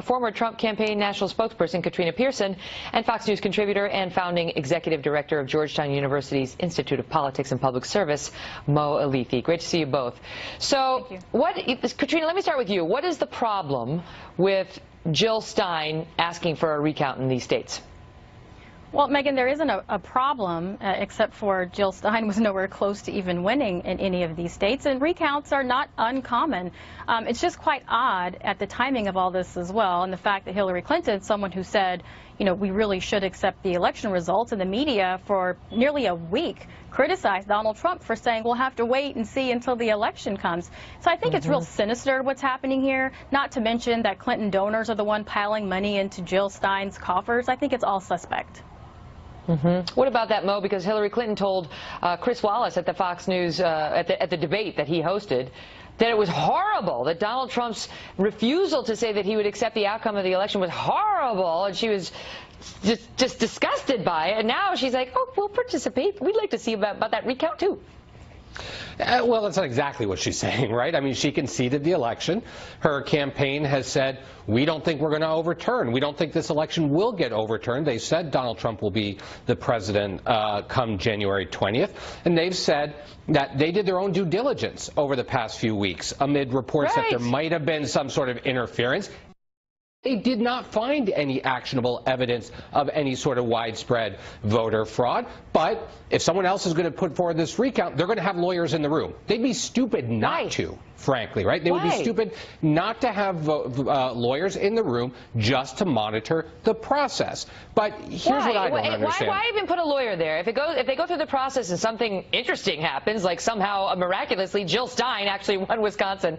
Former Trump campaign national spokesperson Katrina Pierson and Fox News contributor and founding executive director of Georgetown University's Institute of Politics and Public Service, Mo Elleithee. Great to see you both. So, Katrina, let me start with you. What is the problem with Jill Stein asking for a recount in these states? Well, Megyn, there isn't a problem, except for Jill Stein was nowhere close to even winning in any of these states, and recounts are not uncommon. It's just quite odd at the timing of all this as well, and the fact that Hillary Clinton, someone who said, you know, we really should accept the election results, and the media for nearly a week criticized Donald Trump for saying we'll have to wait and see until the election comes. So I think it's real sinister what's happening here, not to mention that Clinton donors are the one piling money into Jill Stein's coffers. I think it's all suspect. What about that, Mo? Because Hillary Clinton told Chris Wallace at the Fox News at the debate that he hosted that it was horrible, that Donald Trump's refusal to say that he would accept the outcome of the election was horrible, and she was just disgusted by it. And now she's like, oh, we'll participate. We'd like to see about that recount, too. Well, that's not exactly what she's saying, right? I mean, she conceded the election. Her campaign has said, we don't think we're going to overturn. We don't think this election will get overturned. They said Donald Trump will be the president come January 20th. And they've said that they did their own due diligence over the past few weeks amid reports that there might have been some sort of interference. They did not find any actionable evidence of any sort of widespread voter fraud. But if someone else is going to put forward this recount, they're going to have lawyers in the room. They'd be stupid not to, frankly, right? They would be stupid not to have lawyers in the room just to monitor the process. But here's what I don't understand. Why even put a lawyer there? If they go through the process and something interesting happens, like somehow miraculously Jill Stein actually won Wisconsin,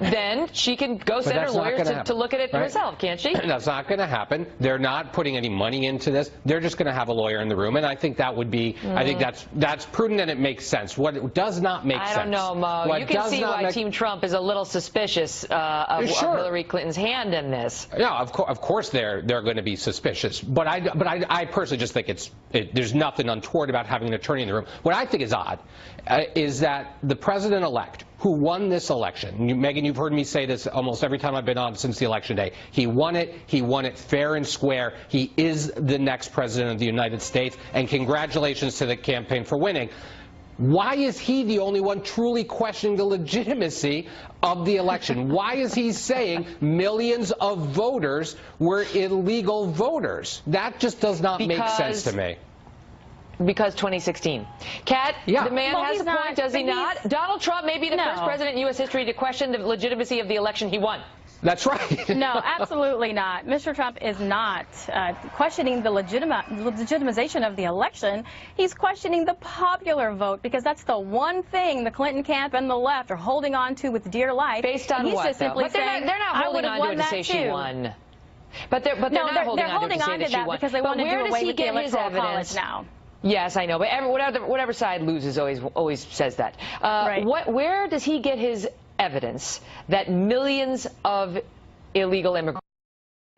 then she can go send her lawyers to look at it herself, can't she? That's not going to happen. They're not putting any money into this. They're just going to have a lawyer in the room, and I think that would be, I think that's prudent and it makes sense. What does not make sense? I don't know, Mo. You can see why Team Trump is a little suspicious of Hillary Clinton's hand in this. Yeah, of course they're going to be suspicious. But I personally just think there's nothing untoward about having an attorney in the room. What I think is odd is that the president-elect who won this election, Megyn, you've heard me say this almost every time I've been on since the election day, he won it fair and square. He is the next president of the United States, and congratulations to the campaign for winning. Why is he the only one truly questioning the legitimacy of the election? Why is he saying millions of voters were illegal voters? That just does not make sense to me. Because 2016. Kat, the man has a point, does he not? Donald Trump may be the first president in U.S. history to question the legitimacy of the election he won. That's right. No, absolutely not. Mr. Trump is not questioning the legitimization of the election. He's questioning the popular vote, because that's the one thing the Clinton camp and the left are holding on to with dear life. Based on what, though? But they're not holding on to it to say she won. But they're not holding on to it to say that she won. Because they want to do away with the Electoral College now. Yes, I know, but whatever side loses always says that. Where does he get his evidence that millions of illegal immigrants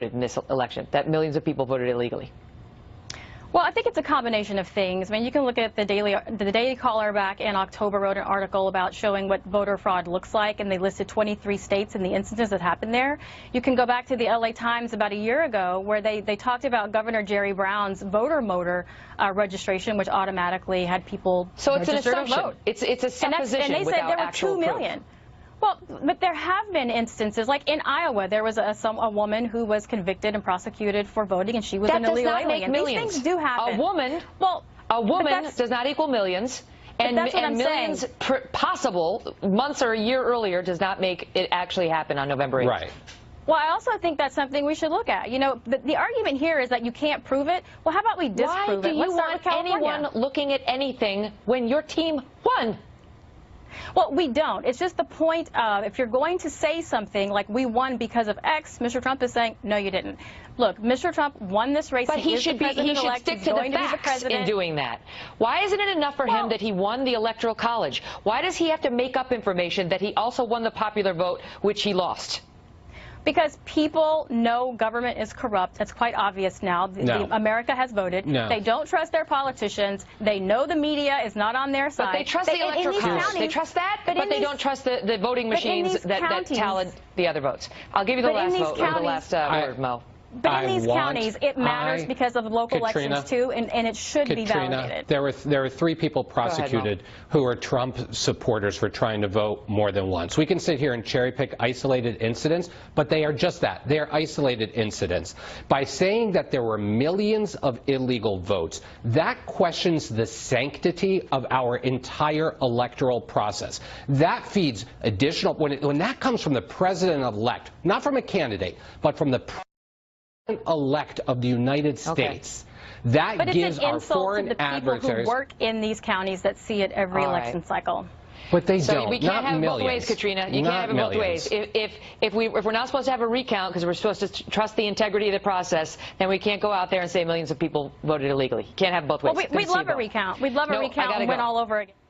voted in this election, that millions of people voted illegally? Well, I think it's a combination of things. I mean, you can look at the Daily Caller back in October wrote an article about showing what voter fraud looks like, and they listed 23 states and the instances that happened there. You can go back to the LA Times about a year ago, where they talked about Governor Jerry Brown's voter motor registration, which automatically had people registered to vote. It's a supposition. And they said there were 2 million. Well, but there have been instances, like in Iowa, there was a woman who was convicted and prosecuted for voting, and she was an illegal alien. These things do happen. A woman does not equal millions, and millions possible months or a year earlier does not make it actually happen on November 8th. Right. Well, I also think that's something we should look at. You know, the argument here is that you can't prove it. Well, how about we disprove it? Why do you want anyone looking at anything when your team won? Well, we don't. It's just the point of, if you're going to say something like we won because of X, Mr. Trump is saying, no, you didn't. Look, Mr. Trump won this race. But he should stick to the facts in doing that. Why isn't it enough for him that he won the Electoral College? Why does he have to make up information that he also won the popular vote, which he lost? Because people know government is corrupt. That's quite obvious now. America has voted. No. They don't trust their politicians. They know the media is not on their side. But they trust the electoral college. They trust that, but they don't trust the voting machines that tallied the other votes. I'll give you the last vote, or the last word, Mo. But in these counties, it matters because of local elections, too, and it should be validated. There were 3 people prosecuted who are Trump supporters for trying to vote more than once. We can sit here and cherry pick isolated incidents, but they are just that. They are isolated incidents. By saying that there were millions of illegal votes, that questions the sanctity of our entire electoral process. That feeds additional, when that comes from the president-elect, not from a candidate, but from the elect of the United States. That gives our foreign adversaries. People who work in these counties that see it every election cycle. But they so don't. We can't not have it millions. both ways, Katrina. You can't have it both ways. If we're not supposed to have a recount because we're supposed to trust the integrity of the process, then we can't go out there and say millions of people voted illegally. You can't have it both ways. Well, we'd love a recount. We'd love a recount and win all over again.